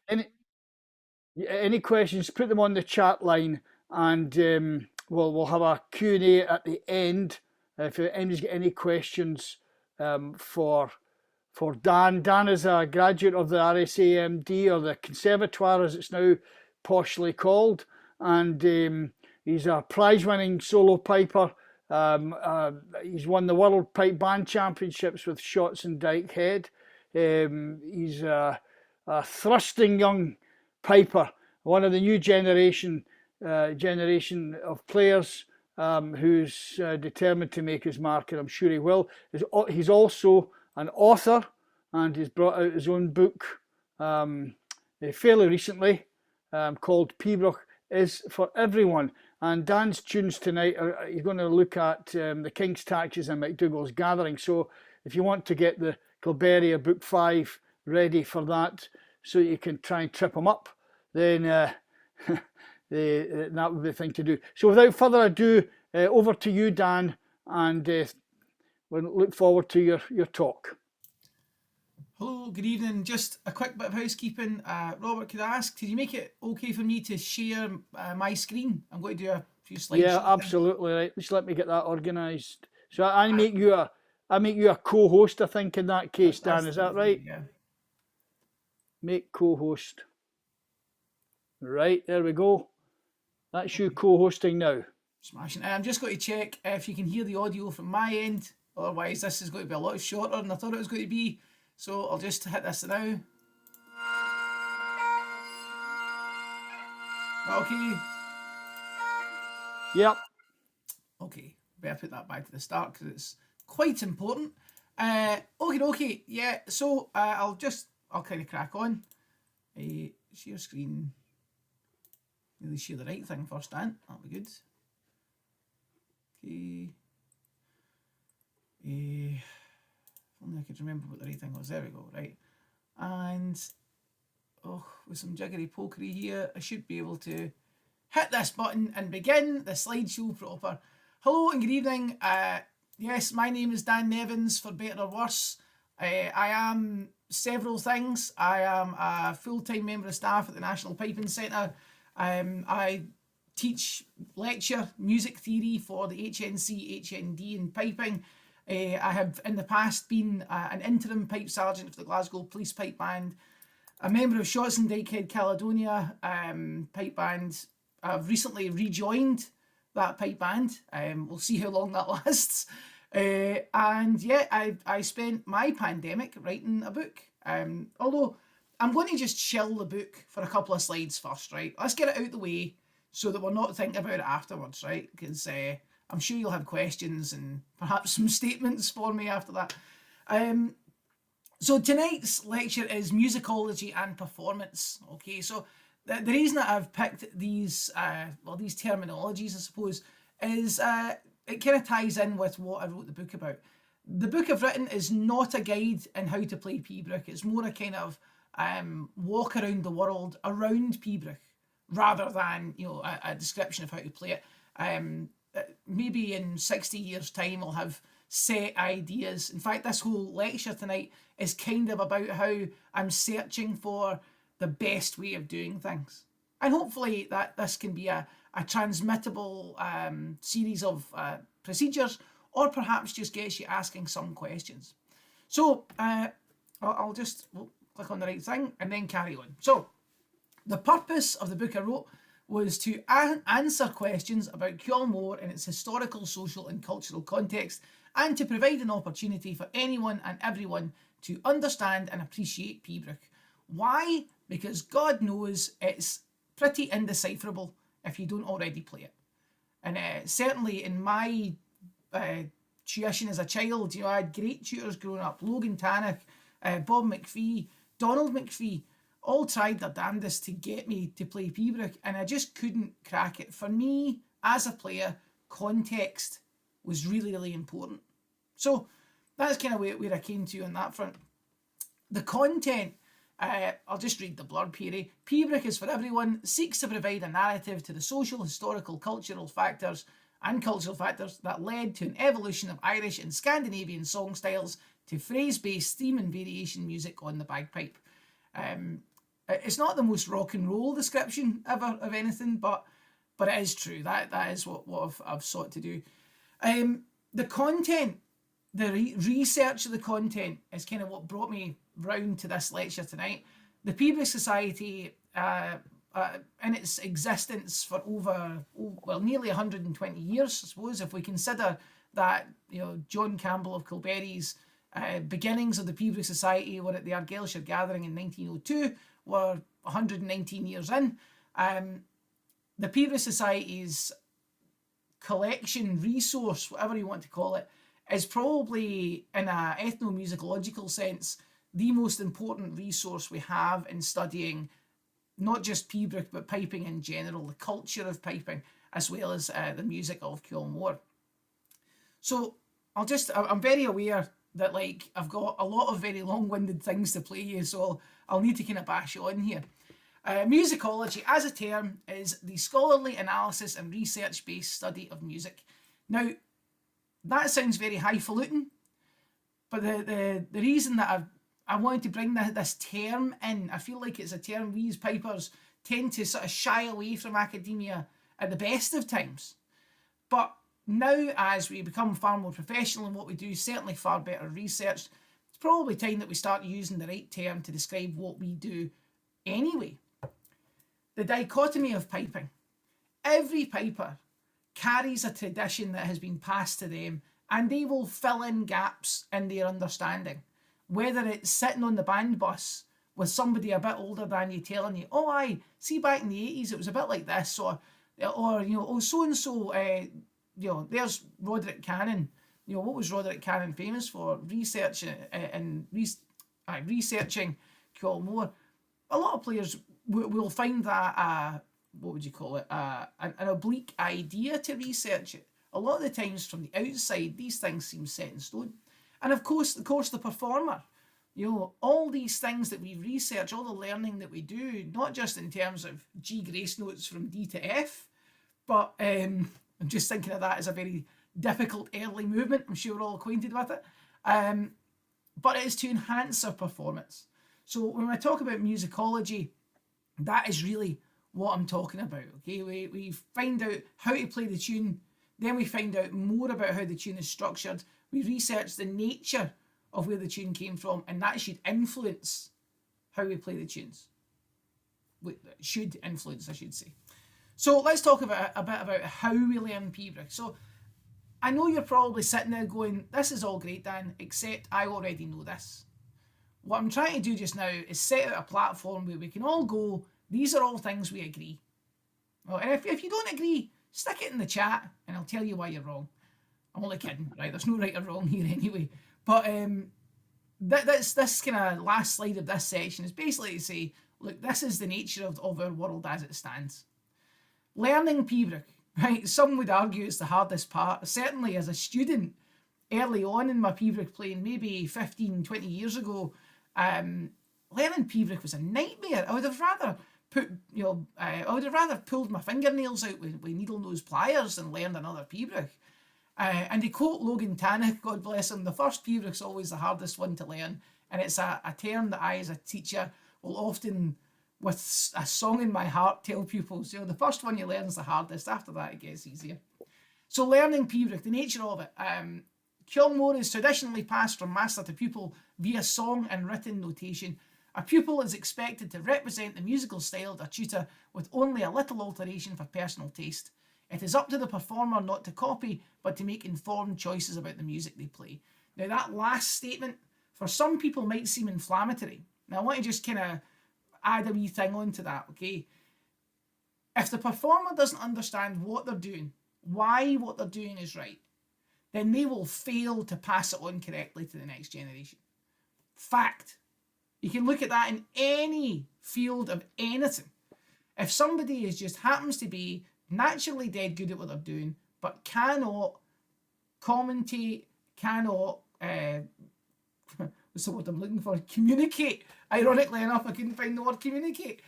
any questions, put them on the chat line, and we'll have a Q&A at the end. If anybody's got any questions for Dan. Dan is a graduate of the RSAMD, or the Conservatoire as it's now poshly called, and he's a prize-winning solo piper. He's won the World Pipe Band Championships with Shotts and Dykehead. He's a thrusting young piper, one of the new generation of players who's determined to make his mark, and I'm sure he will. He's also an author, and he's brought out his own book fairly recently called Piobaireachd is for Everyone. And Dan's tunes tonight, he's going to look at the King's Taxes and MacDougall's Gathering. So if you want to get the Piobaireachd Book 5 ready for that, so you can try and trip him up, then that would be the thing to do. So without further ado, over to you, Dan, and we'll look forward to your talk. Hello, good evening. Just a quick bit of housekeeping. Robert, could I ask, could you make it okay for me to share my screen? I'm going to do a few slides. Yeah, absolutely right. Just let me get that organised. So I make you a co-host, I think, in that case, Dan. Is that right? Yeah. Make co-host. Right, there we go. That's you co-hosting now. Smashing. I'm just going to check if you can hear the audio from my end. Otherwise, this is going to be a lot shorter than I thought it was going to be. So I'll just hit this now. Okay. Yep. Okay, better put that back to the start because it's quite important. Okay. Yeah, so I'll kind of crack on. Share screen. Really share the right thing first, Dan. That'll be good. Okay. If only I could remember what the right thing was. There we go, right. And, with some jiggery pokery here, I should be able to hit this button and begin the slideshow proper. Hello and good evening. Yes, my name is Dan Nevans, for better or worse. I am several things. I am a full-time member of staff at the National Piping Centre. I teach lecture music theory for the HNC, HND in piping. I have in the past been an interim pipe sergeant for the Glasgow Police Pipe Band, a member of Shotts and Dykehead Caledonia pipe band. I've recently rejoined that pipe band. We'll see how long that lasts. And yeah, I spent my pandemic writing a book. Although I'm going to just chill the book for a couple of slides first, right? Let's get it out the way so that we're not thinking about it afterwards, right? Because I'm sure you'll have questions and perhaps some statements for me after that. So tonight's lecture is musicology and performance. Okay, so the reason that I've picked these terminologies, I suppose, is it kind of ties in with what I wrote the book about. The book I've written is not a guide in how to play Piobaireachd. It's more a kind of walk around the world around Piobaireachd, rather than a description of how to play it. Maybe in 60 years' time I'll have set ideas. In fact, this whole lecture tonight is kind of about how I'm searching for the best way of doing things. And hopefully that this can be a transmittable series of procedures, or perhaps just gets you asking some questions. So we'll click on the right thing and then carry on. So the purpose of the book I wrote was to answer questions about Culmore in its historical, social and cultural context, and to provide an opportunity for anyone and everyone to understand and appreciate Piobaireachd. Why? Because God knows it's pretty indecipherable if you don't already play it. And certainly in my tuition as a child, I had great tutors growing up. Logan Tannock, Bob McPhee, Donald McPhee, all tried their damnedest to get me to play Piobaireachd, and I just couldn't crack it. For me, as a player, context was really, really important. So that's kind of where I came to on that front. The content, I'll just read the blurb here. Piobaireachd is for everyone, seeks to provide a narrative to the social, historical, cultural factors that led to an evolution of Irish and Scandinavian song styles to phrase-based theme and variation music on the bagpipe. It's not the most rock and roll description ever of anything, but it is true. That is what I've sought to do. The content, the research of the content is kind of what brought me round to this lecture tonight. The Piobaireachd Society, in its existence for nearly 120 years, I suppose, if we consider that, John Campbell of Kilberry's beginnings of the Piobaireachd Society were at the Argyllshire Gathering in 1902, were 119 years in. The Piobaireachd Society's collection, resource, whatever you want to call it, is probably, in an ethnomusicological sense, the most important resource we have in studying not just Piobaireachd but piping in general, the culture of piping, as well as the music of Kilmore. So I'm very aware that I've got a lot of very long-winded things to play you, so I'll need to kind of bash on here. Musicology as a term is the scholarly analysis and research-based study of music. Now, that sounds very highfalutin, but the reason that I wanted to bring this term in, I feel like it's a term we as pipers tend to sort of shy away from academia at the best of times. But now, as we become far more professional in what we do, certainly far better researched, it's probably time that we start using the right term to describe what we do anyway. The dichotomy of piping. Every piper carries a tradition that has been passed to them, and they will fill in gaps in their understanding. Whether it's sitting on the band bus with somebody a bit older than you telling you, oh, aye, see back in the 80s it was a bit like this, or oh, so-and-so, there's Roderick Cannon. What was Roderick Cannon famous for? Researching Kilmore. A lot of players will find that, what would you call it, an oblique idea to research it. A lot of the times from the outside, these things seem set in stone. And of course, the performer. All these things that we research, all the learning that we do, not just in terms of G grace notes from D to F, but I'm just thinking of that as a very difficult early movement. I'm sure we're all acquainted with it. But it is to enhance our performance. So when I talk about musicology, that is really what I'm talking about. Okay, we find out how to play the tune, then we find out more about how the tune is structured. We research the nature of where the tune came from, and that should influence how we play the tunes. Should influence, I should say. So let's talk a bit about how we learn Piobaireachd. So I know you're probably sitting there going, this is all great, Dan, except I already know this. What I'm trying to do just now is set out a platform where we can all go, these are all things we agree. Well, and if you don't agree, stick it in the chat and I'll tell you why you're wrong. I'm only kidding, right? There's no right or wrong here anyway. But this kind of last slide of this section is basically to say, look, this is the nature of our world as it stands. Learning Piobaireachd, right? Some would argue it's the hardest part. Certainly as a student, early on in my Piobaireachd playing, maybe 15, 20 years ago, learning Piobaireachd was a nightmare. I would have rather pulled my fingernails out with needle nose pliers than learned another Piobaireachd. And to quote Logan Tannock, God bless him, the first Piobaireachd always the hardest one to learn, and it's a term that I, as a teacher, will often, with a song in my heart, tell pupils, the first one you learn is the hardest. After that, it gets easier. So learning Piobaireachd, the nature of it. Kilmore is traditionally passed from master to pupil via song and written notation. A pupil is expected to represent the musical style of their tutor with only a little alteration for personal taste. It is up to the performer not to copy, but to make informed choices about the music they play. Now, that last statement, for some people, might seem inflammatory. Now, I want to just kind of add a wee thing onto that, okay? If the performer doesn't understand what they're doing, why what they're doing is right, then they will fail to pass it on correctly to the next generation. Fact. You can look at that in any field of anything. If somebody happens to be naturally dead good at what they're doing, but cannot commentate, cannot, what's the word I'm looking for? Communicate. Ironically enough, I couldn't find the word communicate.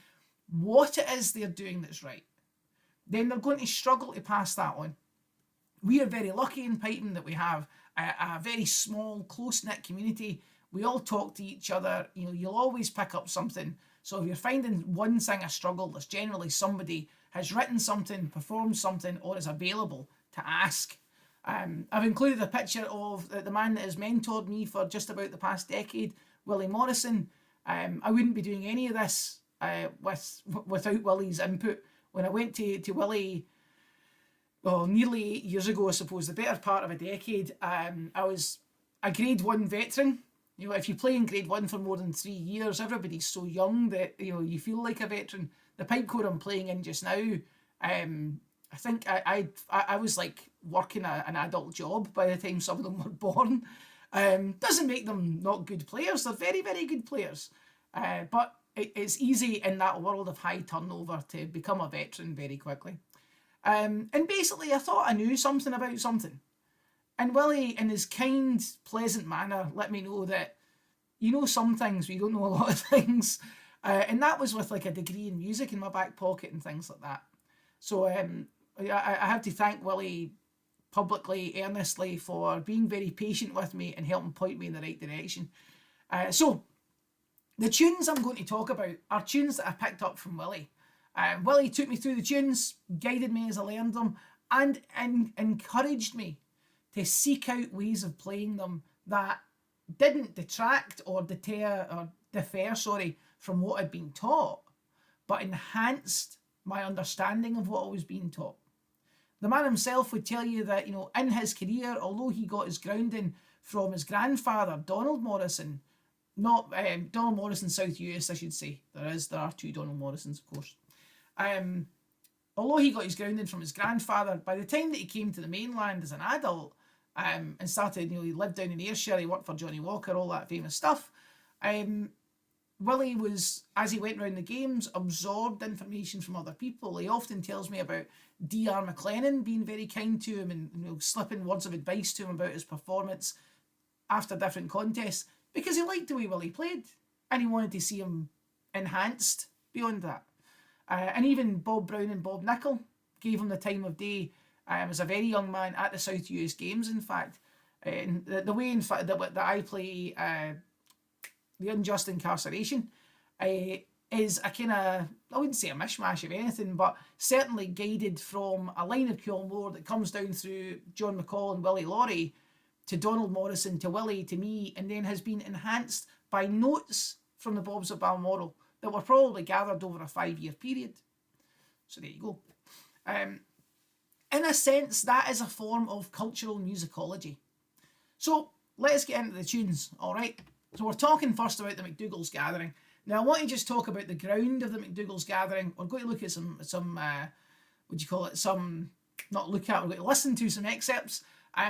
What it is they're doing that's right, then they're going to struggle to pass that on. We are very lucky in piping that we have a very small, close-knit community. We all talk to each other. You'll always pick up something So if you're finding one thing a struggle, there's generally somebody has written something, performed something, or is available to ask. I've included a picture of the man that has mentored me for just about the past decade, Willie Morrison. I wouldn't be doing any of this without Willie's input. When I went to Willie, well, nearly 8 years ago, I suppose, the better part of a decade, I was a grade 1 veteran. You know, if you play in grade 1 for more than 3 years, everybody's so young that, you know, you feel like a veteran. The pipe corps I'm playing in just now, I think I was like working an adult job by the time some of them were born. Doesn't make them not good players. They're very, very good players. But it's easy in that world of high turnover to become a veteran very quickly. And basically, I thought I knew something about something. And Willie, in his kind, pleasant manner, let me know that you know some things, but you don't know a lot of things. And that was with like a degree in music in my back pocket and things like that. So I have to thank Willie publicly, earnestly, for being very patient with me and helping point me in the right direction. So the tunes I'm going to talk about are tunes that I picked up from Willie. Willie took me through the tunes, guided me as I learned them, and encouraged me to seek out ways of playing them that didn't detract or defer from what I'd been taught, but enhanced my understanding of what I was being taught. The man himself would tell you that, you know, in his career, although he got his grounding from his grandfather, Donald Morrison, not Donald Morrison South US, I should say. There are two Donald Morrisons, of course. Although he got his grounding from his grandfather, by the time that he came to the mainland as an adult, and started, you know, he lived down in Ayrshire, he worked for Johnny Walker, all that famous stuff. Willie was, as he went around the games, absorbed information from other people. He often tells me about D.R. McLennan being very kind to him and, you know, slipping words of advice to him about his performance after different contests, because he liked the way Willie played and he wanted to see him enhanced beyond that. And even Bob Brown and Bob Nicol gave him the time of day as a very young man at the South US Games, in fact. And the way, in fact, that I play The Unjust Incarceration is a kind of, I wouldn't say a mishmash of anything, but certainly guided from a line of Kilmore that comes down through John McCall and Willie Laurie to Donald Morrison to Willie to me, and then has been enhanced by notes from the Bobs of Balmoral that were probably gathered over a 5-year period. So there you go. In a sense, that is a form of cultural musicology. So let's get into the tunes, all right? So we're talking first about the MacDougall's Gathering. Now, I want to just talk about the ground of the MacDougall's Gathering. We're going to look at some we're going to listen to some excerpts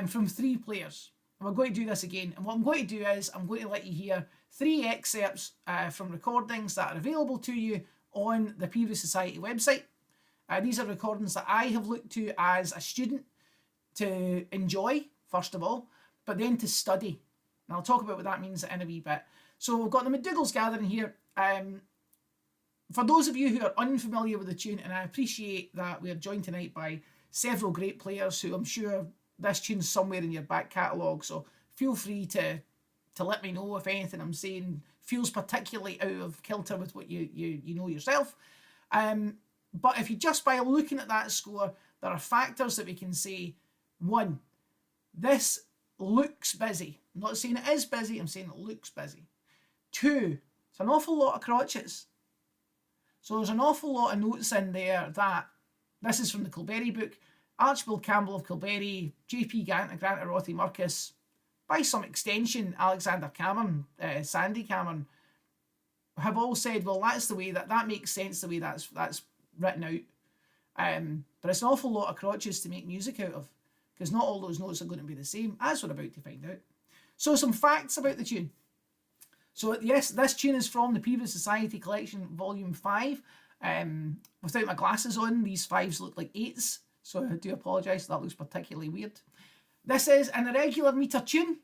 from 3 players. And we're going to do this again. And what I'm going to do is I'm going to let you hear 3 excerpts from recordings that are available to you on the Piobaireachd Society website. These are recordings that I have looked to as a student to enjoy, first of all, but then to study. And I'll talk about what that means in a wee bit. So we've got the MacDougall's Gathering here. For those of you who are unfamiliar with the tune, and I appreciate that we are joined tonight by several great players who I'm sure this tune's somewhere in your back catalogue, so feel free to let me know if anything I'm saying feels particularly out of kilter with what you know yourself. But if you just by looking at that score, there are factors that we can say. 1, this looks busy. I'm not saying it is busy, I'm saying it looks busy. 2, it's an awful lot of crotchets. So there's an awful lot of notes in there that, this is from the Kilberry book, Archibald Campbell of Kilberry, J.P. Grant of Rothy Murchis, by some extension, Alexander Cameron, Sandy Cameron, have all said, well, that's the way that makes sense the way that's written out. But it's an awful lot of crotches to make music out of, because not all those notes are going to be the same, as we're about to find out. So some facts about the tune. So yes, this tune is from the Piobaireachd Society Collection, Volume 5. Without my glasses on, these 5s look like 8s, so I do apologise, that looks particularly weird. This is an irregular metre tune.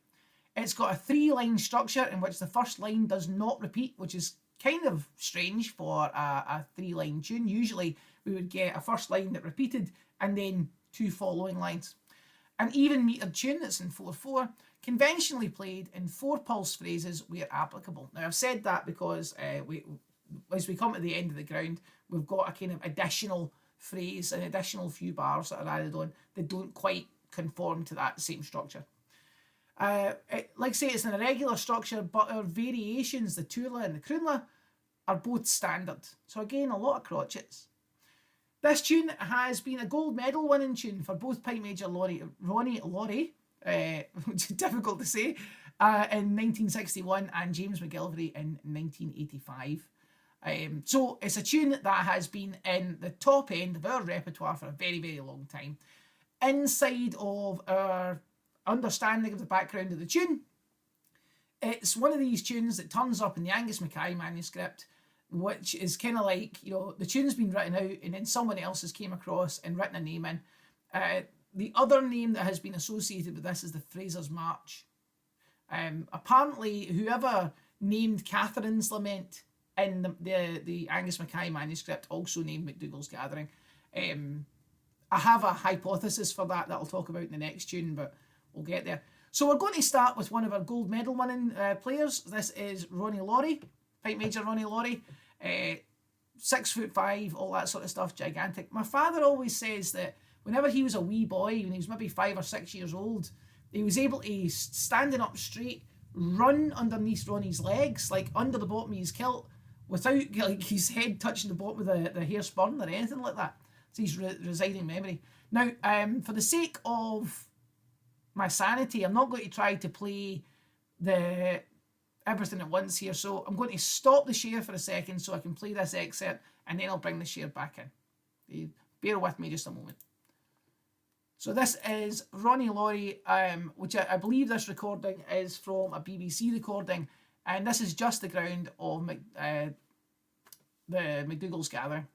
It's got a 3-line structure in which the first line does not repeat, which is kind of strange for a 3-line tune. Usually we would get a first line that repeated and then 2 following lines. An even metered tune that's in 4/4, conventionally played in 4 pulse phrases where applicable. Now I've said that because as we come to the end of the ground, we've got a kind of additional phrase, an additional few bars that are added on that don't quite conform to that same structure. Like I say, it's an irregular structure, but our variations, the Tula and the Croonla, are both standard. So again, a lot of crotchets. This tune has been a gold medal winning tune for both Pipe Major Ronnie Laurie, which is difficult to say, in 1961 and James McGillivray in 1985. So it's a tune that has been in the top end of our repertoire for a very, very long time. Inside of our understanding of the background of the tune, it's one of these tunes that turns up in the Angus Mackay manuscript, which is kind of like, the tune's been written out and then someone else has came across and written a name in. The other name that has been associated with this is the Fraser's March. Apparently, whoever named Catherine's Lament in the Angus Mackay manuscript also named MacDougall's Gathering. I have a hypothesis for that I'll talk about in the next tune, but we'll get there. So we're going to start with one of our gold medal winning players. This is Ronnie Laurie, Pipe Major Ronnie Laurie. 6'5", all that sort of stuff, gigantic. My father always says that whenever he was a wee boy, when he was maybe 5 or 6 years old, he was able to, standing up straight, run underneath Ronnie's legs, like under the bottom of his kilt, without like his head touching the bottom of the hair spurn or anything like that. It's his residing memory. Now, for the sake of my sanity, I'm not going to try to play the everything at once here, so I'm going to stop the share for a second so I can play this excerpt, and then I'll bring the share back in. Bear with me just a moment. So this is Ronnie Laurie, which I believe this recording is from a BBC recording, and this is just the ground of the MacDougall's Gathering.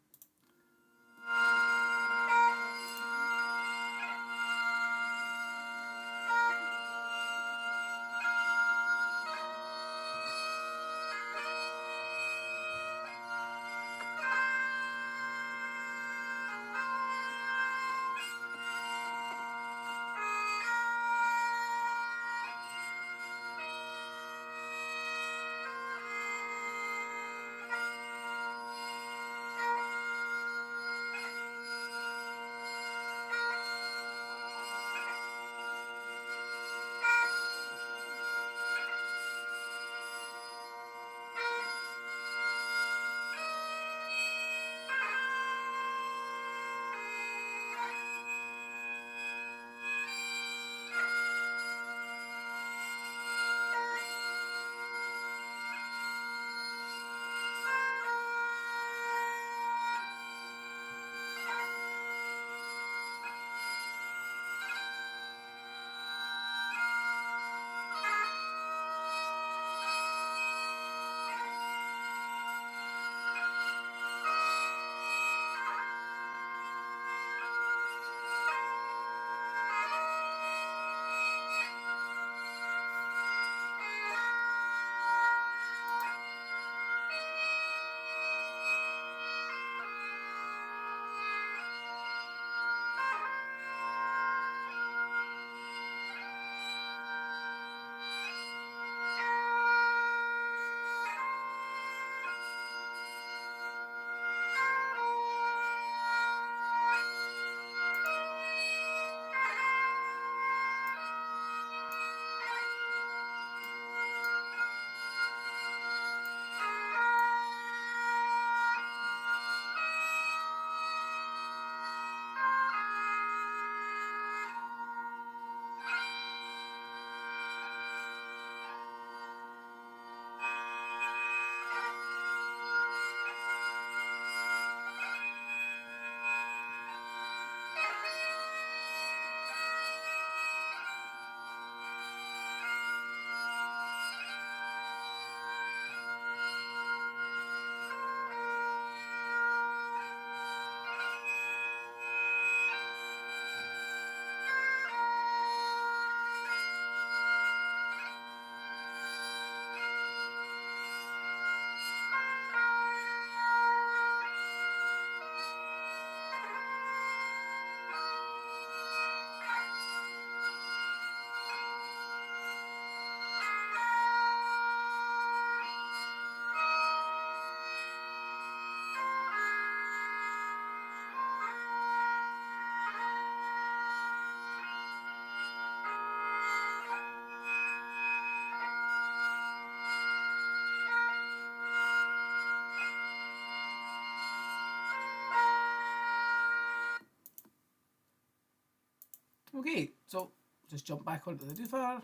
Okay, so just jump back onto the doofer.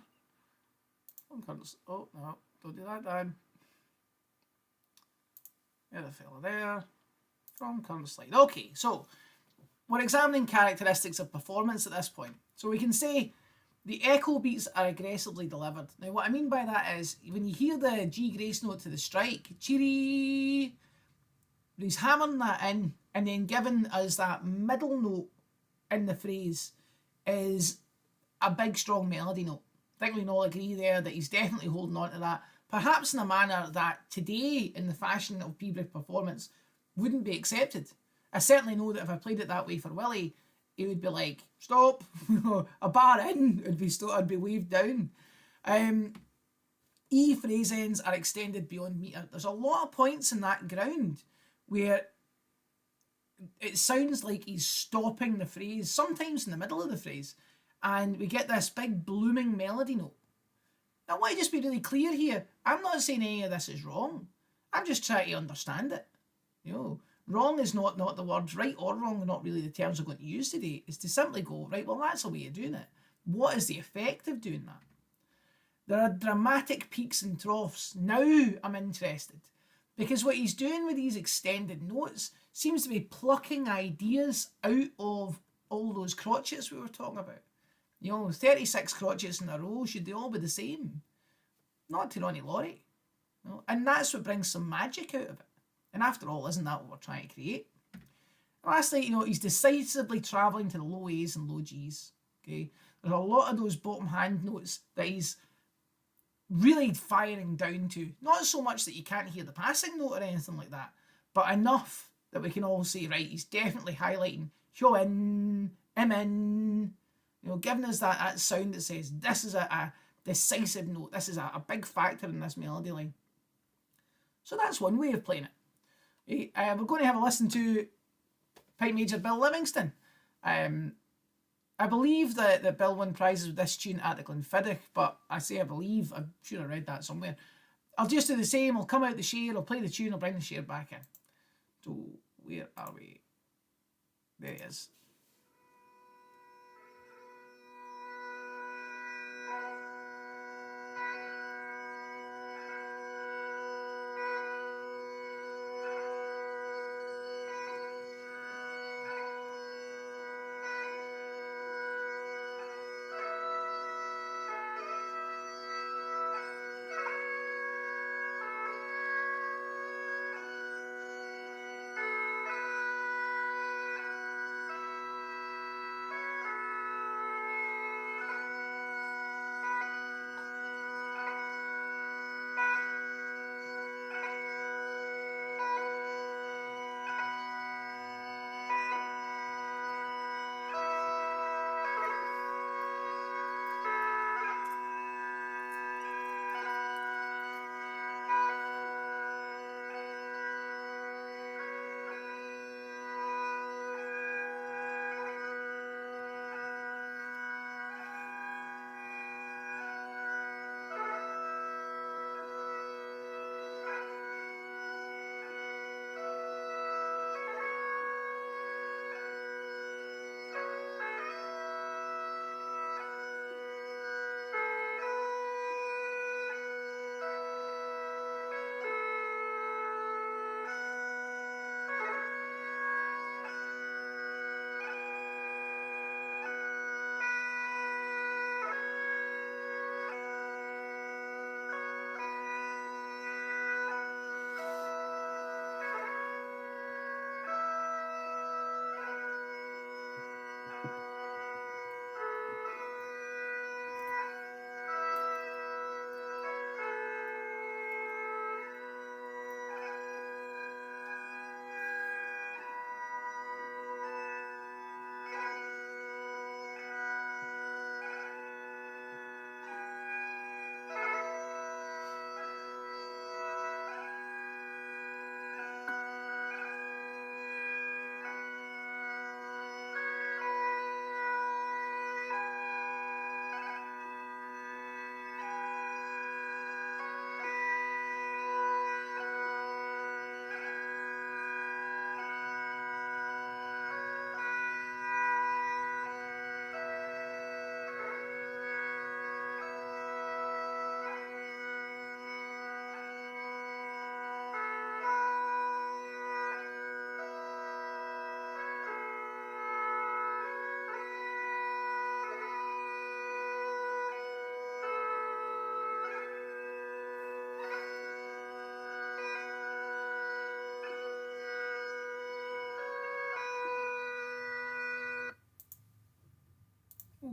Oh, no, don't do that, Dan. There's a fella there. From current slide. Okay, so we're examining characteristics of performance at this point. So we can say the echo beats are aggressively delivered. Now, what I mean by that is when you hear the G grace note to the strike, cheery, he's hammering that in and then giving us that middle note in the phrase is a big, strong melody note. I think we can all agree there that he's definitely holding on to that, perhaps in a manner that today, in the fashion of Piobaireachd performance, wouldn't be accepted. I certainly know that if I played it that way for Willie, he would be like, stop, a bar in, I'd be waved down. E phrase ends are extended beyond metre. There's a lot of points in that ground where it sounds like he's stopping the phrase, sometimes in the middle of the phrase, and we get this big blooming melody note. Now, I want to just be really clear here. I'm not saying any of this is wrong. I'm just trying to understand it. Wrong is not the words. Right or wrong are not really the terms I'm going to use today. It's to simply go, right, well, that's a way of doing it. What is the effect of doing that? There are dramatic peaks and troughs. Now I'm interested. Because what he's doing with these extended notes seems to be plucking ideas out of all those crotchets we were talking about. 36 crotchets in a row, should they all be the same? Not to Ronnie Laurie. And that's what brings some magic out of it. And after all, isn't that what we're trying to create? Lastly, he's decisively travelling to the low A's and low G's. Okay, there's a lot of those bottom hand notes that he's really firing down to. Not so much that you can't hear the passing note or anything like that, but enough that we can all say, right, he's definitely highlighting hyo in, im in, giving us that sound that says this is a decisive note, this is a big factor in this melody line. So that's one way of playing it. We're going to have a listen to Pipe Major Bill Livingston. I believe that Bill won prizes with this tune at the Glenfiddich, but I say I believe, I'm sure I read that somewhere. I'll just do the same, I'll come out the share, I'll play the tune, I'll bring the share back in. So, where are we? There it is.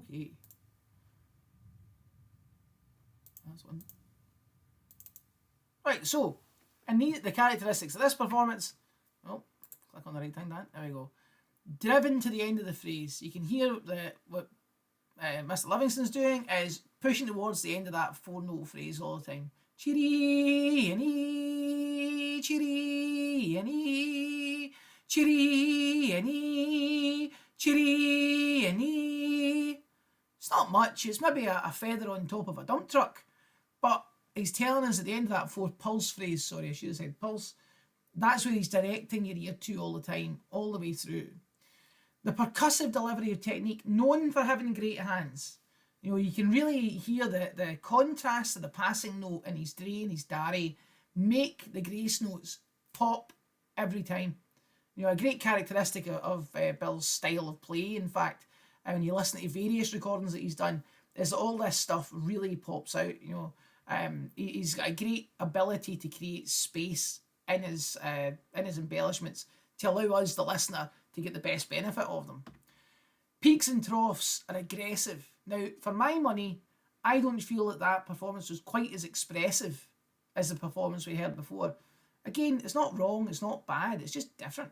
Okay. That's one. Right, so, and the characteristics of this performance. Oh, click on the right thing, Dan. There we go. Driven to the end of the phrase. You can hear what Mr. Livingston's doing is pushing towards the end of that 4-note phrase all the time. Cheery and ee, cheery and ee, cheery and ee, cheery and ee. It's not much. It's maybe a feather on top of a dump truck, but he's telling us at the end of that 4 pulse phrase. Sorry, I should have said pulse. That's where he's directing your ear to all the time, all the way through. The percussive delivery of technique, known for having great hands. You know, you can really hear the contrast of the passing note in his dre and his dari make the grace notes pop every time. You know, a great characteristic of Bill's style of play, in fact, when you listen to various recordings that he's done, is that all this stuff really pops out. You know, he's got a great ability to create space in his embellishments to allow us, the listener, to get the best benefit of them. Peaks and troughs are aggressive. Now, for my money, I don't feel that performance was quite as expressive as the performance we heard before. Again, it's not wrong, it's not bad, it's just different.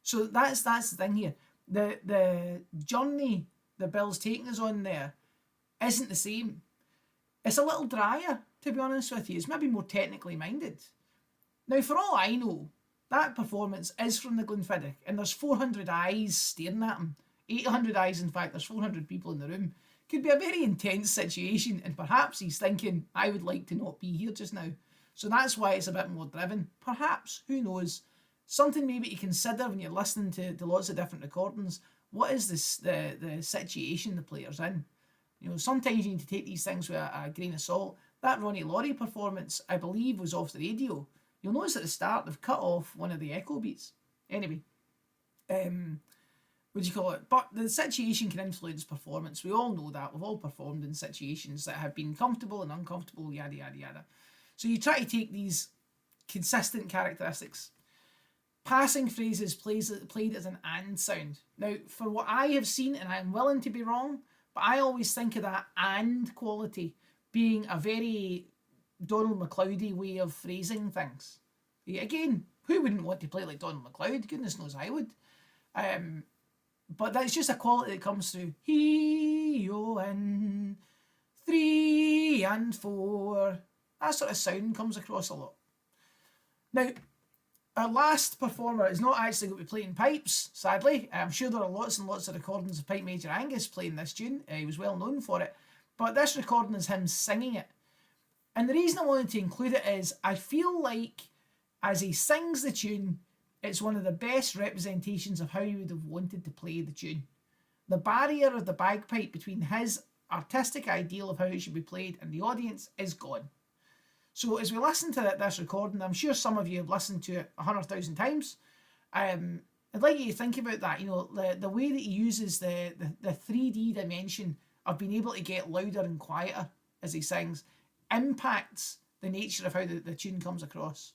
So that's the thing here. The journey that Bill's taking us on there isn't the same. It's a little drier, to be honest with you. It's maybe more technically minded. Now, for all I know, that performance is from the Glenfiddich, and there's 400 eyes staring at him. 800 eyes, in fact, there's 400 people in the room. Could be a very intense situation, and perhaps he's thinking, I would like to not be here just now. So that's why it's a bit more driven. Perhaps, who knows? Something maybe to consider when you're listening to lots of different recordings. What is the situation the player's in? You know, sometimes you need to take these things with a grain of salt. That Ronnie Laurie performance, I believe, was off the radio. You'll notice at the start they've cut off one of the echo beats. Anyway, what do you call it? But the situation can influence performance. We all know that. We've all performed in situations that have been comfortable and uncomfortable, yada, yada, yada. So you try to take these consistent characteristics. Passing phrases played as an and sound. Now, for what I have seen, and I'm willing to be wrong, but I always think of that and quality being a very Donald MacLeody way of phrasing things. Again, who wouldn't want to play like Donald MacLeod? Goodness knows I would. But that's just a quality that comes through. He, O, and 3 and 4. That sort of sound comes across a lot. Now, our last performer is not actually going to be playing pipes, sadly. I'm sure there are lots and lots of recordings of Pipe Major Angus playing this tune. He was well known for it. But this recording is him singing it. And the reason I wanted to include it is I feel like as he sings the tune, it's one of the best representations of how he would have wanted to play the tune. The barrier of the bagpipe between his artistic ideal of how it should be played and the audience is gone. So as we listen to this recording, I'm sure some of you have listened to it 100,000 times. I'd like you to think about that. You know, the way that he uses the 3D dimension of being able to get louder and quieter as he sings impacts the nature of how the tune comes across.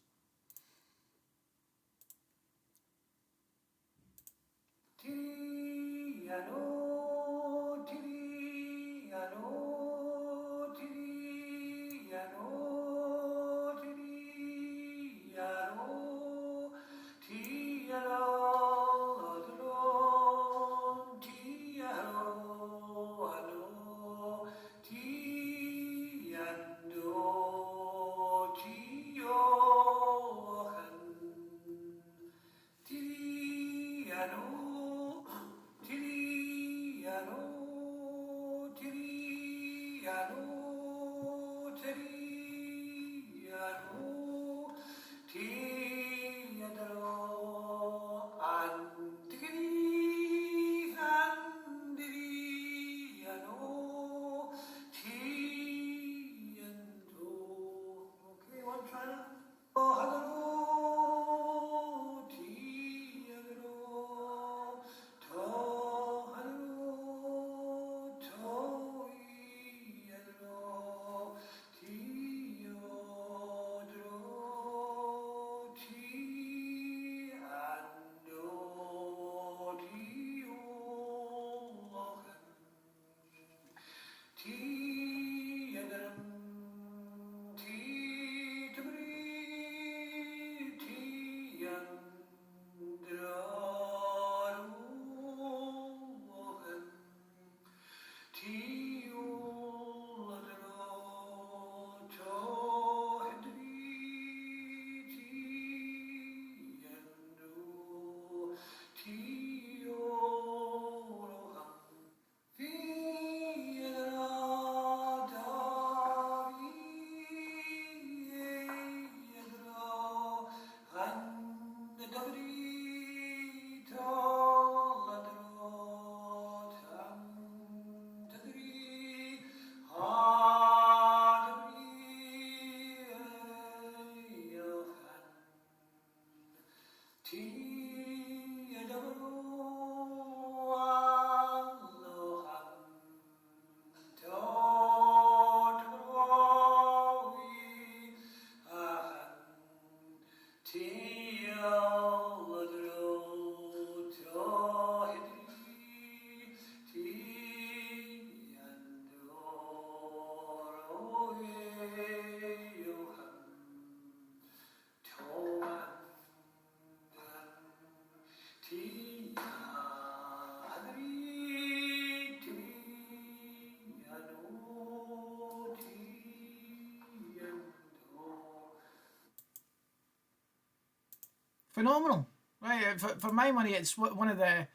Phenomenal, right? For my money, it's one of the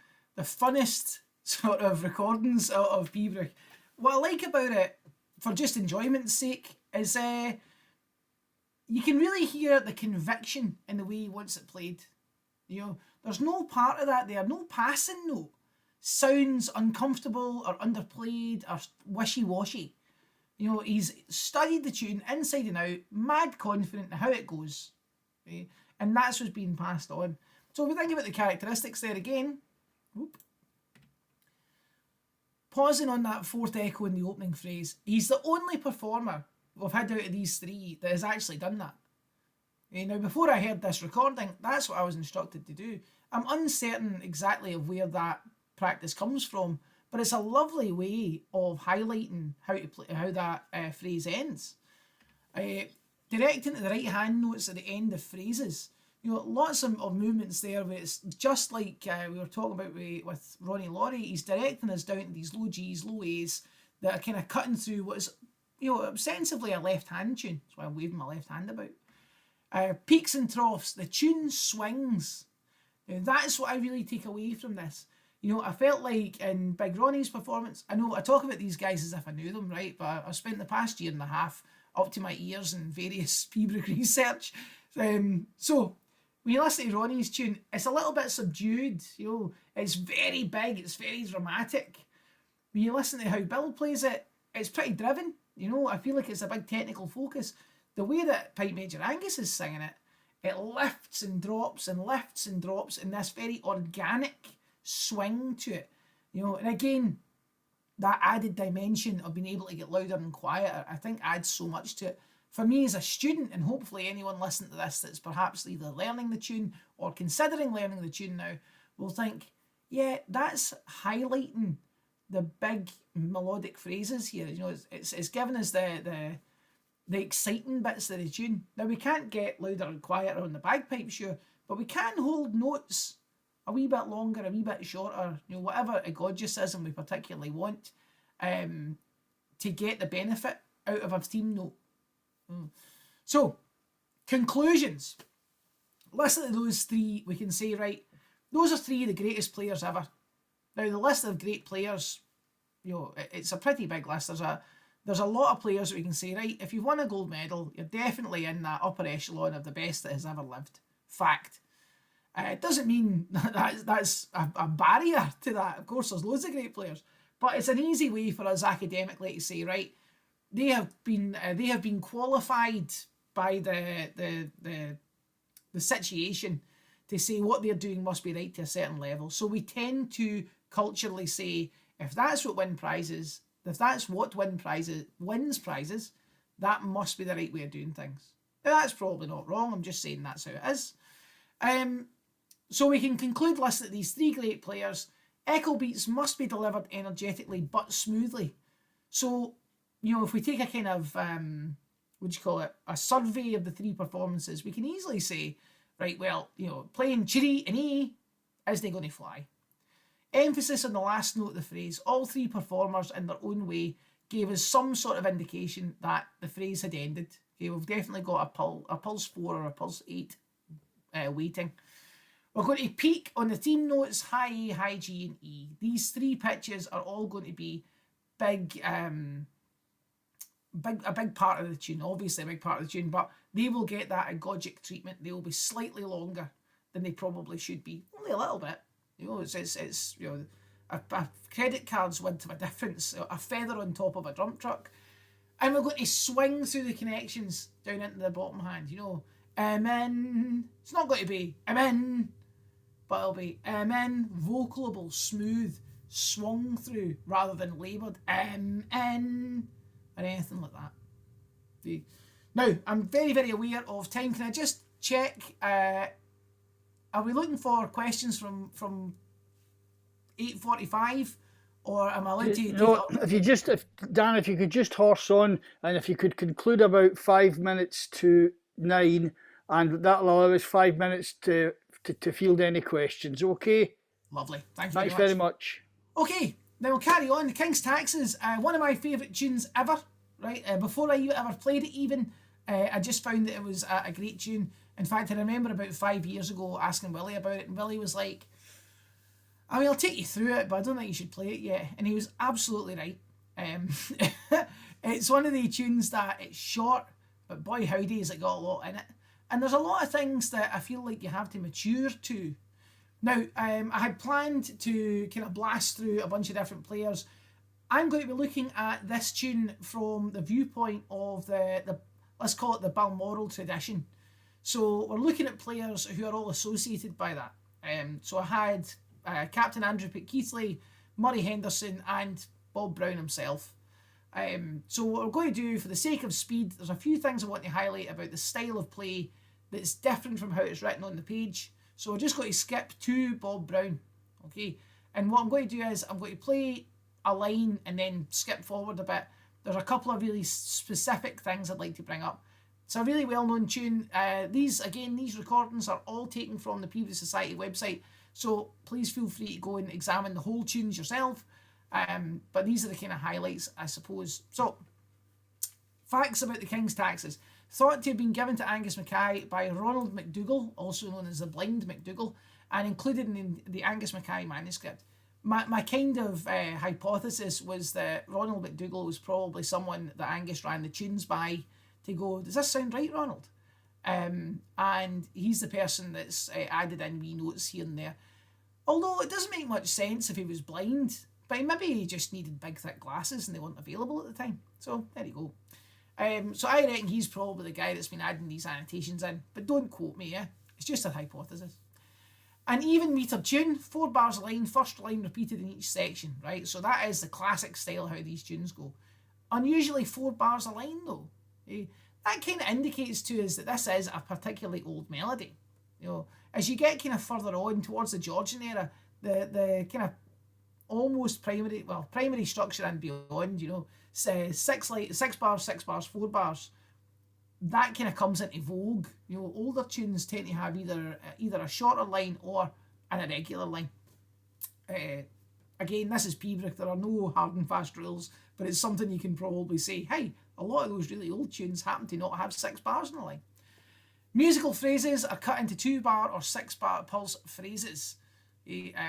funnest sort of recordings of Piobaireachd. What I like about it, for just enjoyment's sake, is you can really hear the conviction in the way he wants it played. You know, there's no part of that there, no passing note sounds uncomfortable or underplayed or wishy-washy. You know, he's studied the tune inside and out, mad confident in how it goes. Okay? And that's what's being passed on. So if we think about the characteristics there again, pausing on that fourth echo in the opening phrase, he's the only performer we've had out of these three that has actually done that. Now, before I heard this recording, that's what I was instructed to do. I'm uncertain exactly of where that practice comes from, but it's a lovely way of highlighting how that phrase ends. Directing to the right hand notes at the end of phrases. You know, lots of movements there where it's just like we were talking about with Ronnie Laurie. He's directing us down to these low G's, low A's that are kind of cutting through what is, you know, ostensibly a left hand tune. That's why I'm waving my left hand about. Peaks and troughs. The tune swings. Now, that's what I really take away from this. You know, I felt like in Big Ronnie's performance, I know I talk about these guys as if I knew them, right? But I've spent the past year and a half up to my ears in various Piobaireachd research. So when you listen to Ronnie's tune, it's a little bit subdued. You know, it's very big, it's very dramatic. When you listen to how Bill plays it, it's pretty driven. You know, I feel like it's a big technical focus. The way that Pipe Major Angus is singing it, it lifts and drops and lifts and drops in this very organic swing to it. You know, and again, that added dimension of being able to get louder and quieter, I think adds so much to it. For me as a student, and hopefully anyone listening to this that's perhaps either learning the tune or considering learning the tune now, will think, yeah, that's highlighting the big melodic phrases here. You know, it's giving us the exciting bits of the tune. Now, we can't get louder and quieter on the bagpipe, sure, but we can hold notes a wee bit longer, a wee bit shorter, you know, whatever egregicism we particularly want, to get the benefit out of a theme note. So, conclusions. Listen to those three, we can say, right, those are three of the greatest players ever. Now, the list of great players, you know, it's a pretty big list. There's a lot of players that we can say, right, if you've won a gold medal, you're definitely in that upper echelon of the best that has ever lived. Fact. It doesn't mean that's a barrier to that. Of course, there's loads of great players, but it's an easy way for us academically to say, right, they have been qualified by the situation to say what they're doing must be right to a certain level. So we tend to culturally say, if that's what wins prizes, that must be the right way of doing things. Now, that's probably not wrong. I'm just saying that's how it is. So we can conclude, listening to these three great players, echo beats must be delivered energetically but smoothly. So, you know, if we take a kind of, a survey of the three performances, we can easily say, right, well, you know, playing Chiri and E isn't going to fly. Emphasis on the last note of the phrase. All three performers, in their own way, gave us some sort of indication that the phrase had ended. Okay, we've definitely got a pulse 4 or a pulse 8 waiting. We're going to peak on the theme notes, high A, high G, and E. These three pitches are all going to be a big part of the tune, obviously a big part of the tune, but they will get that agogic treatment. They will be slightly longer than they probably should be, only a little bit. It's a credit card's width of a difference, a feather on top of a dump truck, and we're going to swing through the connections down into the bottom hand. Amen. It's not going to be amen, but it'll be amen, vocalable, smooth, swung through rather than laboured amen or anything like that. Now, I'm very, very aware of time. Can I just check? Are we looking for questions from 8:45, or am I allowed to? No, Dan, if you could just horse on, and if you could conclude about 5 minutes to 9, and that'll allow us 5 minutes to field any questions. Okay. Lovely. Thanks very much. Okay, then we'll carry on. The King's Taxes, one of my favourite tunes ever. Right, before I ever played it, even I just found that it was a great tune. In fact, I remember about 5 years ago asking Willie about it, and Willie was like, I'll take you through it, but I don't think you should play it yet. And he was absolutely right. It's one of the tunes that it's short, but boy howdy has it got a lot in it. And there's a lot of things that I feel like you have to mature to. Now, I had planned to kind of blast through a bunch of different players. I'm going to be looking at this tune from the viewpoint of the let's call it the Balmoral tradition. So we're looking at players who are all associated by that. So I had Captain Andrew Pitt-Keithley, Murray Henderson, and Bob Brown himself. So what we're going to do, for the sake of speed, there's a few things I want to highlight about the style of play that's different from how it's written on the page. So we're just going to skip to Bob Brown. Okay, and what I'm going to do is I'm going to play a line and then skip forward a bit. There's a couple of really specific things I'd like to bring up. It's a really well-known tune. These recordings are all taken from the Peabody Society website, so please feel free to go and examine the whole tunes yourself. But these are the kind of highlights, I suppose. So, facts about the King's Taxes. Thought to have been given to Angus Mackay by Ronald MacDougall, also known as the Blind MacDougall, and included in the Angus Mackay manuscript. My kind of hypothesis was that Ronald MacDougall was probably someone that Angus ran the tunes by to go, does this sound right, Ronald? And he's the person that's added in wee notes here and there. Although it doesn't make much sense if he was blind, but maybe he just needed big thick glasses and they weren't available at the time. So there you go. So I reckon he's probably the guy that's been adding these annotations in, but don't quote me, yeah? It's just a hypothesis. An even meter tune, 4 bars a line, first line repeated in each section, right? So that is the classic style how these tunes go. Unusually 4 bars a line though. That kind of indicates to us that this is a particularly old melody. As you get kind of further on towards the Georgian era, the kind of almost primary structure and beyond, 6 bars, 6 bars, 4 bars, that kind of comes into vogue. Older tunes tend to have either a shorter line or an irregular line. Again, this is Piobaireachd. There are no hard and fast rules, but it's something you can probably say, hey, a lot of those really old tunes happen to not have 6 bars in the line. Musical phrases are cut into 2 bar or 6 bar pulse phrases.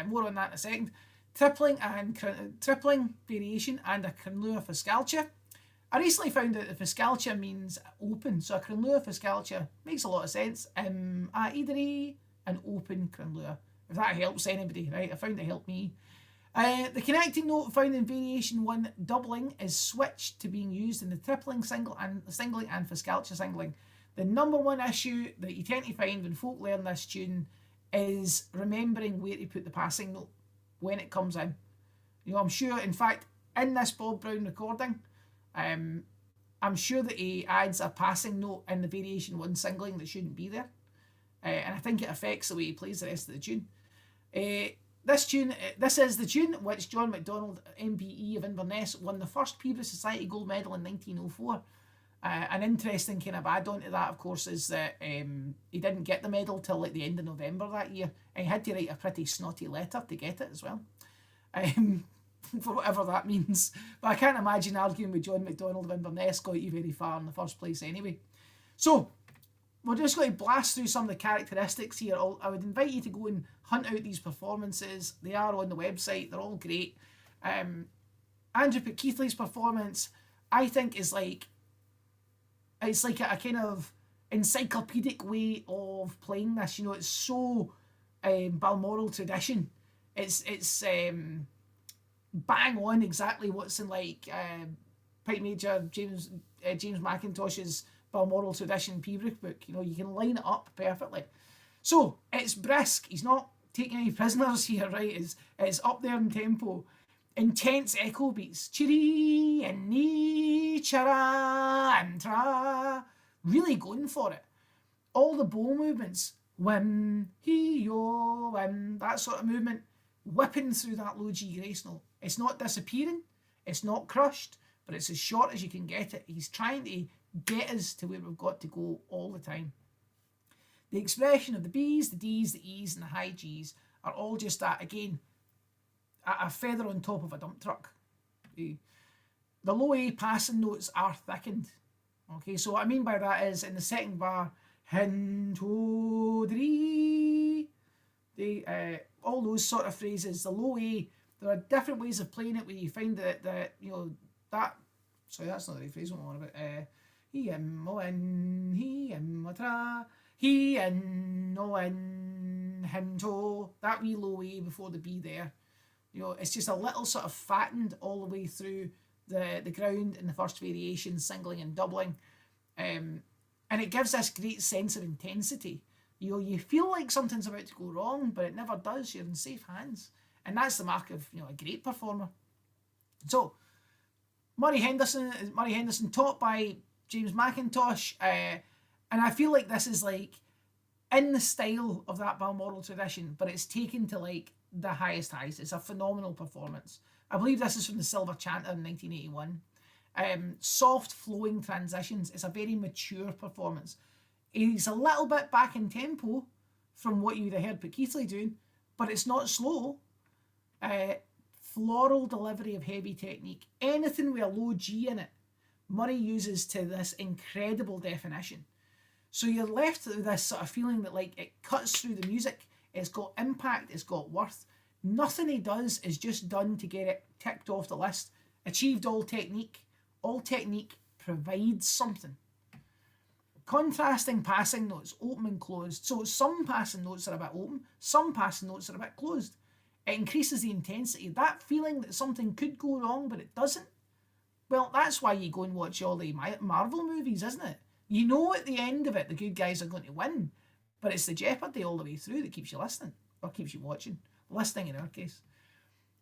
More on that in a second. Tripling, variation, and a Cranlua Fiscalcia. I recently found out that Fiscalcia means open, so a Cranlua Fiscalcia makes a lot of sense. Idri, an open Cranlua. If that helps anybody, right? I found it helped me. The connecting note found in variation 1, doubling, is switched to being used in the tripling, singling, and Fiscalcia singling. The number one issue that you tend to find when folk learn this tune is remembering where to put the passing note when it comes in. I'm sure, in fact, in this Bob Brown recording, I'm sure that he adds a passing note in the variation 1 singling that shouldn't be there. And I think it affects the way he plays the rest of the tune. This is the tune which John MacDonald, MBE of Inverness, won the first Peabody Society gold medal in 1904. An interesting kind of add-on to that, of course, is that he didn't get the medal till like the end of November that year, and he had to write a pretty snotty letter to get it as well. for whatever that means. But I can't imagine arguing with John MacDonald of Inverness got you very far in the first place anyway. So, we're just going to blast through some of the characteristics here. I would invite you to go and hunt out these performances. They are on the website. They're all great. Andrew Keithley's performance, I think, is like... It's like a kind of encyclopedic way of playing this. You know, it's so Balmoral tradition. It's bang on exactly what's in like Pipe Major James McIntosh's Balmoral tradition Pembroke book. You know, you can line it up perfectly. So it's brisk. He's not taking any prisoners here, right? It's up there in tempo. Intense echo beats. Chiri and ni chara and tra. Really going for it. All the bow movements. Whim, he, yo, whim. That sort of movement. Whipping through that low G grace note. It's not disappearing. It's not crushed. But it's as short as you can get it. He's trying to get us to where we've got to go all the time. The expression of the B's, the D's, the E's, and the high G's are all just that, again, a feather on top of a dump truck. The low A passing notes are thickened. Okay, so what I mean by that is in the second bar, hin, to, dri, all those sort of phrases, the low A, there are different ways of playing it where you find that you know, that, sorry, that's not the right phrase, what I'm on about. He im o in, he im o tra, he in o in, hin to, that wee low A before the B there. You know, it's just a little sort of fattened all the way through the ground in the first variation, singling and doubling. And it gives this great sense of intensity. You know, you feel like something's about to go wrong, but it never does. You're in safe hands. And that's the mark of, you know, a great performer. So, Murray Henderson taught by James McIntosh. And I feel like this is like in the style of that Balmoral tradition, but it's taken to like the highest highs. It's a phenomenal performance. I believe this is from the Silver Chanter in 1981. Soft flowing transitions. It's a very mature performance. He's a little bit back in tempo from what you would have heard Pete Keithley doing, but it's not slow. Floral delivery of heavy technique. Anything with a low G in it, Murray uses to this incredible definition. So you're left with this sort of feeling that like it cuts through the music. It's got impact, it's got worth. Nothing he does is just done to get it ticked off the list. Achieved all technique. All technique provides something. Contrasting passing notes, open and closed. So some passing notes are a bit open, some passing notes are a bit closed. It increases the intensity. That feeling that something could go wrong but it doesn't. Well, that's why you go and watch all the Marvel movies, isn't it? You know at the end of it the good guys are going to win. But it's the jeopardy all the way through that keeps you listening, or keeps you watching. Listening in our case.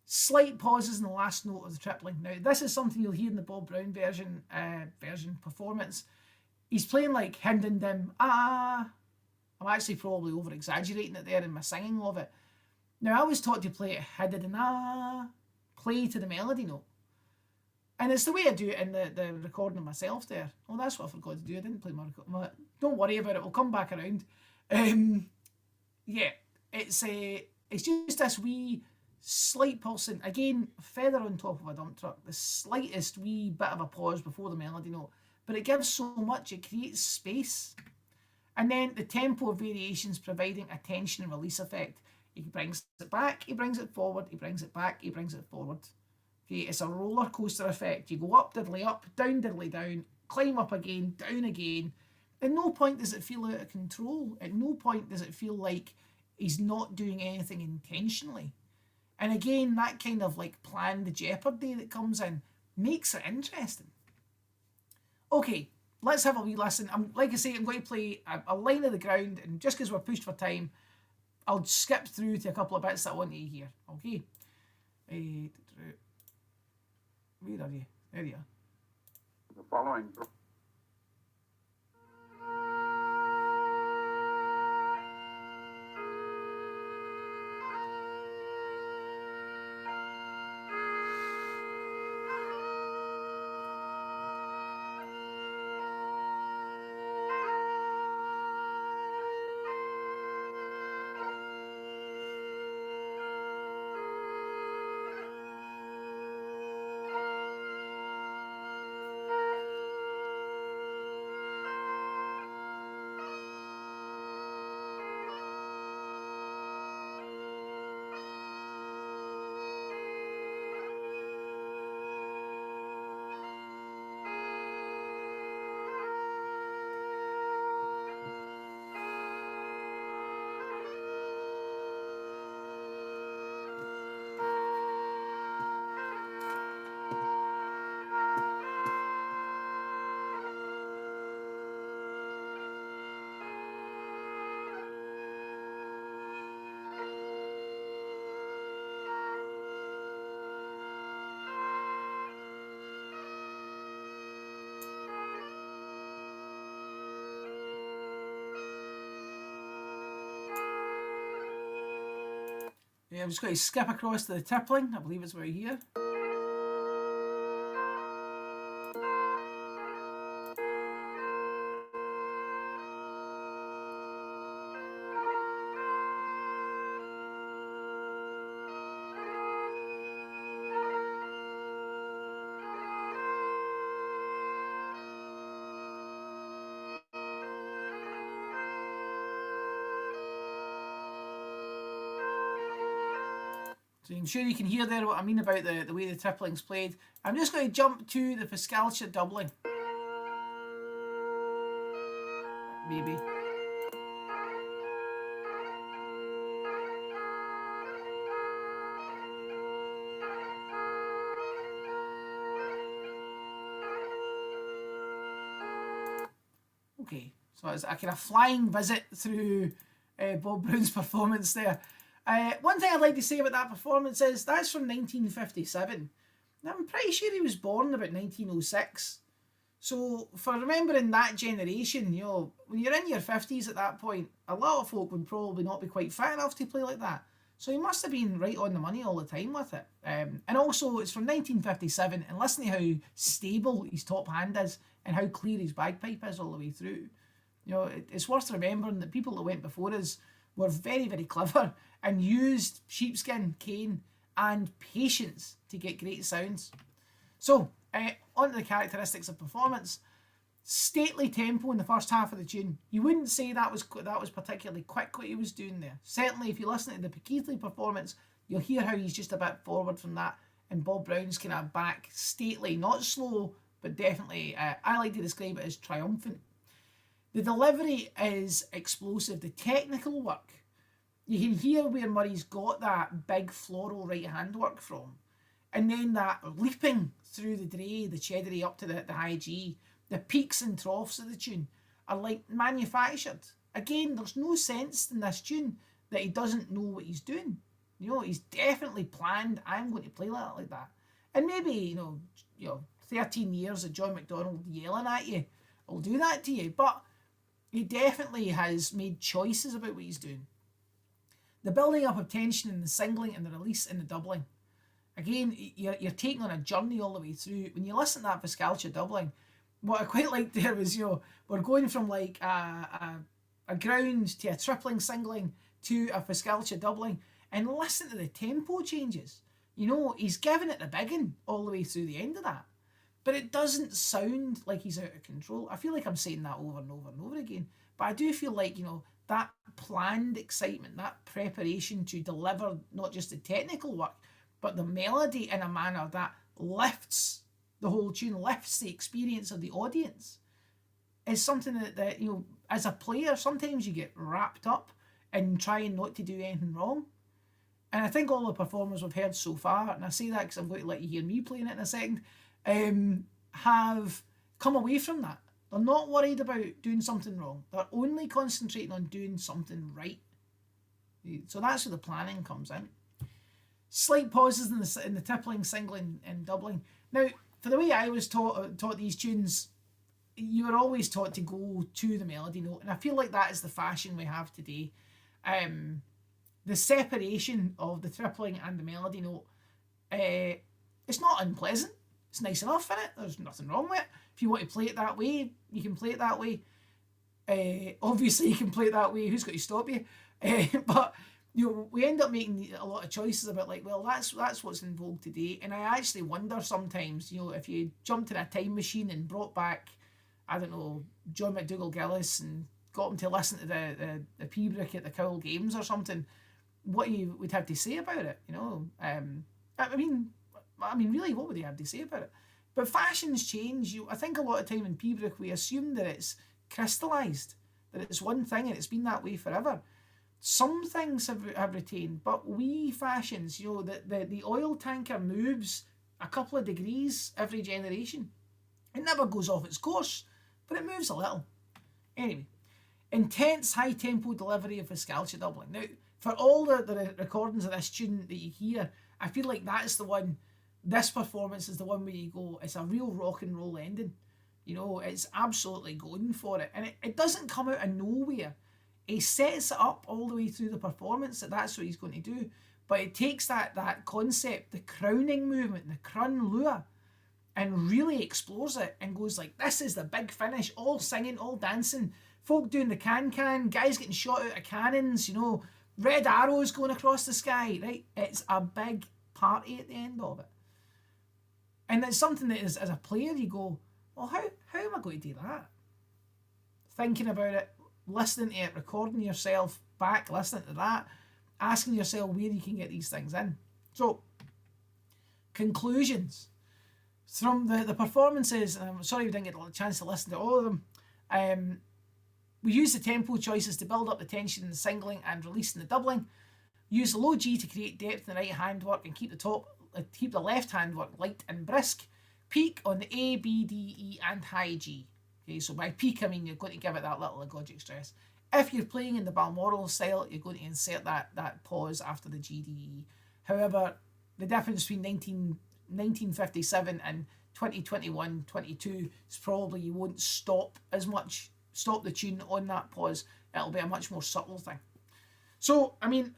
Slight pauses in the last note of the tripling. Now, this is something you'll hear in the Bob Brown version performance. He's playing like hin din dim, ah. I'm actually probably over exaggerating it there in my singing of it. Now, I was taught to play it hin din ah, play to the melody note. And it's the way I do it in the recording of myself there. Oh, that's what I forgot to do. I didn't play my recording. Don't worry about it. We'll come back around. Yeah, it's just this wee slight pulsing. Again, feather on top of a dump truck. The slightest wee bit of a pause before the melody note. But it gives so much. It creates space. And then the tempo of variations providing a tension and release effect. He brings it back, he brings it forward, he brings it back, he brings it forward. Okay, it's a roller coaster effect. You go up, down, climb up again, down again. At no point does it feel out of control. At no point does it feel like he's not doing anything intentionally. And again, that kind of like planned jeopardy that comes in makes it interesting. Okay, let's have a wee listen. Like I say, I'm going to play a line of the ground, and just because we're pushed for time, I'll skip through to a couple of bits that I want you to hear. Okay. Where are you? There you are. The following. I'm just going to skip across to the tippling. I believe it's about here. So I'm sure you can hear there what I mean about the way the tippling's played. I'm just going to jump to the Fiscalcia doubling. Maybe. Okay, so it's a kind of flying visit through Bob Brown's performance there. One thing I'd like to say about that performance is that's from 1957. Now, I'm pretty sure he was born about 1906. So, for remembering that generation, you know, when you're in your 50s at that point, a lot of folk would probably not be quite fit enough to play like that. So he must have been right on the money all the time with it. And also, it's from 1957, and listen to how stable his top hand is and how clear his bagpipe is all the way through. You know, it's worth remembering that people that went before us were very, very clever and used sheepskin, cane, and patience to get great sounds. So, on to the characteristics of performance. Stately tempo in the first half of the tune. You wouldn't say that was particularly quick what he was doing there. Certainly, if you listen to the Keithley performance, you'll hear how he's just a bit forward from that, and Bob Brown's kind of back stately, not slow, but definitely, I like to describe it as triumphant. The delivery is explosive. The technical work, you can hear where Murray's got that big floral right hand work from. And then that leaping through the dray, the cheddary up to the high G, the peaks and troughs of the tune are like manufactured. Again, there's no sense in this tune that he doesn't know what he's doing. You know, he's definitely planned, I'm going to play like that. And maybe, you know, 13 years of John MacDougall yelling at you will do that to you. But he definitely has made choices about what he's doing. The building up of tension in the singling and the release in the doubling. Again, you're taking on a journey all the way through. When you listen to that Fiscalcia doubling, what I quite liked there was, you know, we're going from like a ground to a tripling singling to a Fiscalcia doubling, and listen to the tempo changes. You know, he's giving it the biggin all the way through the end of that. But it doesn't sound like he's out of control. I feel like I'm saying that over and over and over again. But I do feel like, you know, that planned excitement, that preparation to deliver not just the technical work, but the melody in a manner that lifts the whole tune, lifts the experience of the audience, is something that you know, as a player, sometimes you get wrapped up in trying not to do anything wrong. And I think all the performers we've heard so far, and I say that because I'm going to let you hear me playing it in a second, have come away from that. They're not worried about doing something wrong. They're only concentrating on doing something right. So that's where the planning comes in. Slight pauses in the tippling, singling, and doubling. Now, for the way I was taught these tunes, you were always taught to go to the melody note, and I feel like that is the fashion we have today. The separation of the tripling and the melody note, it's not unpleasant. It's nice enough, in it. There's nothing wrong with it. If you want to play it that way, you can play it that way. Obviously, you can play it that way. Who's got to stop you? But you know, we end up making a lot of choices about like, well, that's what's in vogue today. And I actually wonder sometimes, you know, if you jumped in a time machine and brought back, I don't know, John MacDougall Gillis and got him to listen to the Piobaireachd at the Cowell Games or something, what you would have to say about it, you know. I mean, really, what would they have to say about it? But fashions change. I think a lot of time in Piobaireachd we assume that it's crystallised, that it's one thing and it's been that way forever. Some things have retained, but we fashions, you know, the oil tanker moves a couple of degrees every generation. It never goes off its course, but it moves a little. Anyway, intense high tempo delivery of Fiscalcia doubling. Now, for all the recordings of this tune that you hear, I feel like that's the one. This performance is the one where you go, it's a real rock and roll ending. You know, it's absolutely going for it. And it doesn't come out of nowhere. He sets it up all the way through the performance that that's what he's going to do. but it takes that concept, the crowning movement, the crun lure, and really explores it and goes like, this is the big finish, all singing, all dancing, folk doing the can, guys getting shot out of cannons, you know, red arrows going across the sky, right? It's a big party at the end of it. And it's something that is, as a player, you go, well, how am I going to do that? Thinking about it, listening to it, recording yourself back, listening to that, asking yourself where you can get these things in. So, conclusions. From the performances, and I'm sorry we didn't get a chance to listen to all of them, we use the tempo choices to build up the tension in the singling and releasing the doubling. Use the low G to create depth in the right hand work and keep the left hand work light and brisk. Peak on the A, B, D, E and high G. Okay, so by peak I mean you're going to give it that little agogic stress. If you're playing in the Balmoral style, you're going to insert that pause after the G, D, E. However, the difference between 1957 and 2021-22 is probably you won't stop the tune on that pause. It'll be a much more subtle thing. So, I mean,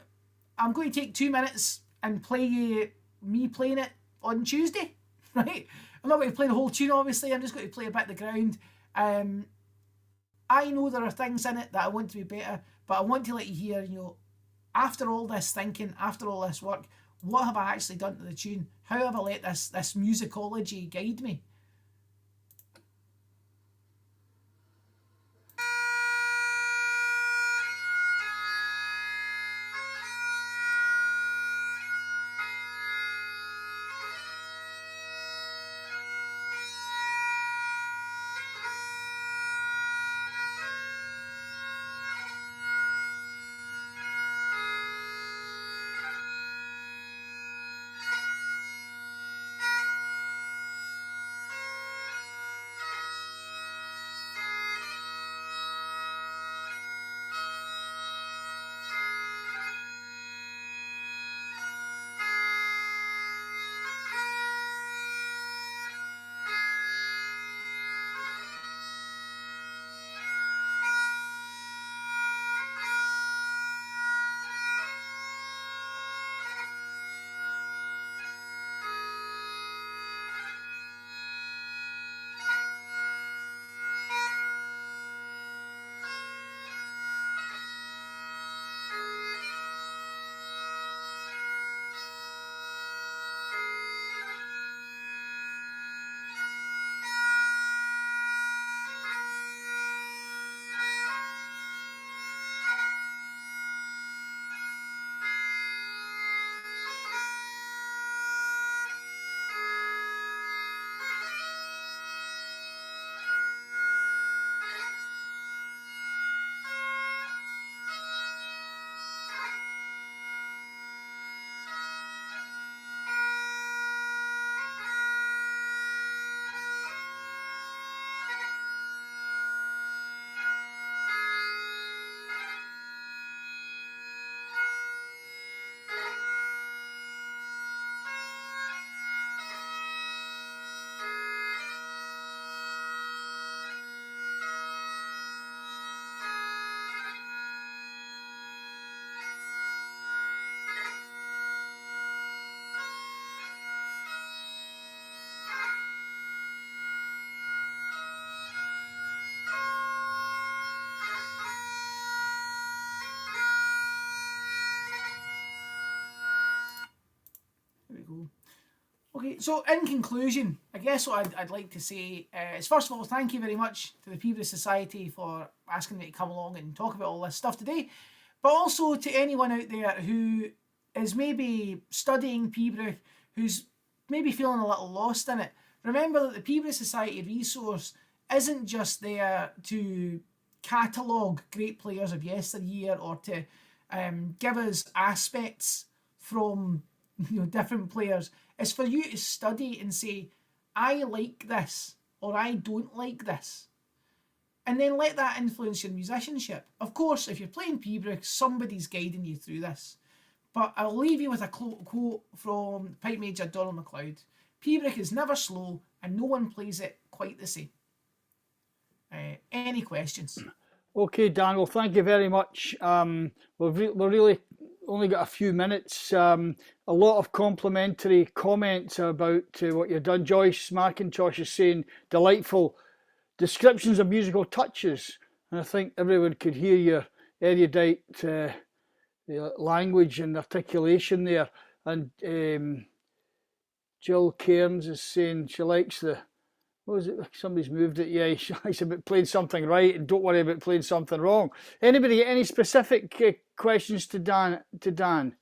I'm going to take 2 minutes and play you me playing it on Tuesday, right? I'm not going to play the whole tune, obviously. I'm just going to play a bit of the ground. I know there are things in it that I want to be better, but I want to let you hear, you know, after all this thinking, after all this work, what have I actually done to the tune? How have I let this musicology guide me? Okay, so in conclusion, I guess what I'd like to say is, first of all, thank you very much to the Piobaireachd Society for asking me to come along and talk about all this stuff today, but also to anyone out there who is maybe studying Piobaireachd, who's maybe feeling a little lost in it. Remember that the Piobaireachd Society resource isn't just there to catalogue great players of yesteryear or to give us aspects from different players. It's for you to study and say, I like this or I don't like this. And then let that influence your musicianship. Of course, if you're playing Piobaireachd, somebody's guiding you through this. But I'll leave you with a quote from Pipe Major Donald MacLeod. Piobaireachd is never slow and no one plays it quite the same. Any questions? Okay, Dan, well, thank you very much. We're really only got a few minutes. A lot of complimentary comments about what you've done. Joyce McIntosh is saying delightful descriptions of musical touches, and I think everyone could hear your erudite language and articulation there. And Jill Cairns is saying she likes the, what was it? Somebody's moved it. Yeah, she likes about playing something right and don't worry about playing something wrong. Anybody get any specific questions to Dan?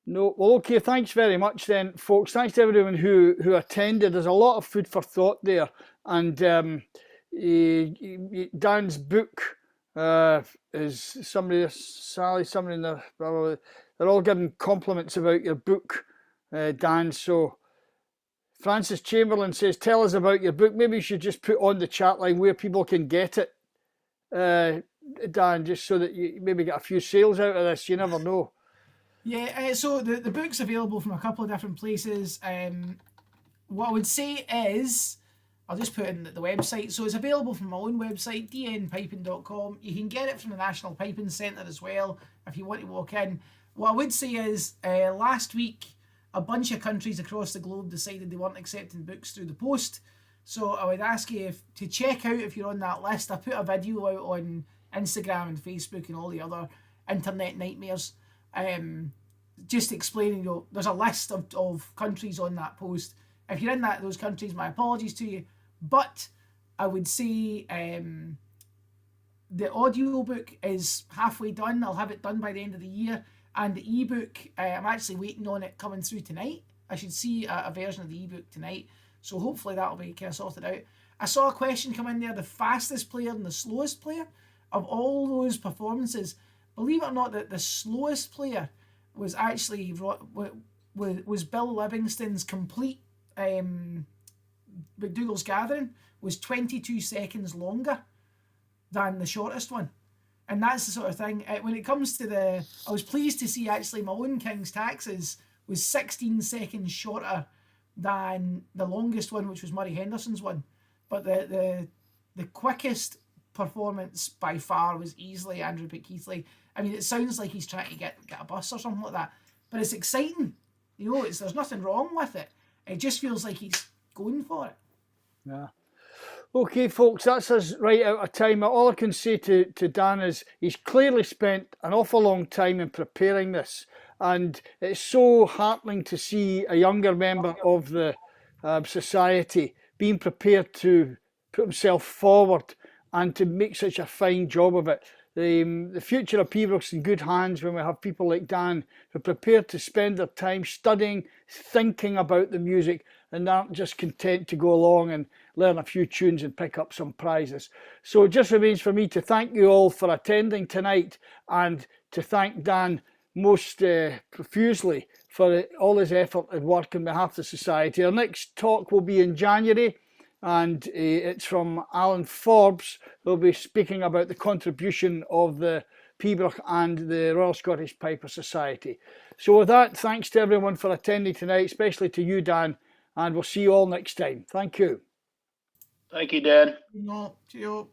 No. Well, okay. Thanks very much then, folks. Thanks to everyone who attended. There's a lot of food for thought there, and Dan's book is Sally, somebody in the, they're all giving compliments about your book, Dan. So Francis Chamberlain says, tell us about your book. Maybe you should just put on the chat line where people can get it, Dan, just so that you maybe get a few sales out of this. You never know. Yeah, so the book's available from a couple of different places. What I would say is, I'll just put in the website. So it's available from my own website, dnpiping.com. You can get it from the National Piping Centre as well if you want to walk in. What I would say is, last week, a bunch of countries across the globe decided they weren't accepting books through the post. So I would ask you to check out if you're on that list. I put a video out on Instagram and Facebook and all the other internet nightmares. Just explaining, there's a list of countries on that post. If you're in those countries, my apologies to you. But I would say the audio book is halfway done. I'll have it done by the end of the year. And the ebook, I'm actually waiting on it coming through tonight. I should see a version of the ebook tonight. So hopefully that'll be kind of sorted out. I saw a question come in there, the fastest player and the slowest player. Of all those performances, believe it or not, that the slowest player was actually was Bill Livingston's complete MacDougall's Gathering was 22 seconds longer than the shortest one. And that's the sort of thing. When it comes to I was pleased to see actually my own King's Taxes was 16 seconds shorter than the longest one, which was Murray Henderson's one. But the quickest performance by far was easily Andrew Pickheathley. I mean, it sounds like he's trying to get a bus or something like that, but it's exciting. There's nothing wrong with it. It just feels like he's going for it. Yeah. Okay, folks, that's us right out of time. All I can say to Dan is he's clearly spent an awful long time in preparing this, and it's so heartening to see a younger member of the society being prepared to put himself forward and to make such a fine job of it. The future of Piobaireachd in good hands when we have people like Dan who are prepared to spend their time studying, thinking about the music, and aren't just content to go along and learn a few tunes and pick up some prizes. So it just remains for me to thank you all for attending tonight, and to thank Dan most profusely for all his effort and work on behalf of the Society. Our next talk will be in January, and it's from Alan Forbes, who'll be speaking about the contribution of the Piobaireachd and the Royal Scottish Piper Society. So with that, thanks to everyone for attending tonight, especially to you, Dan, and we'll see you all next time. Thank you. Thank you, Dan. No, cheerio.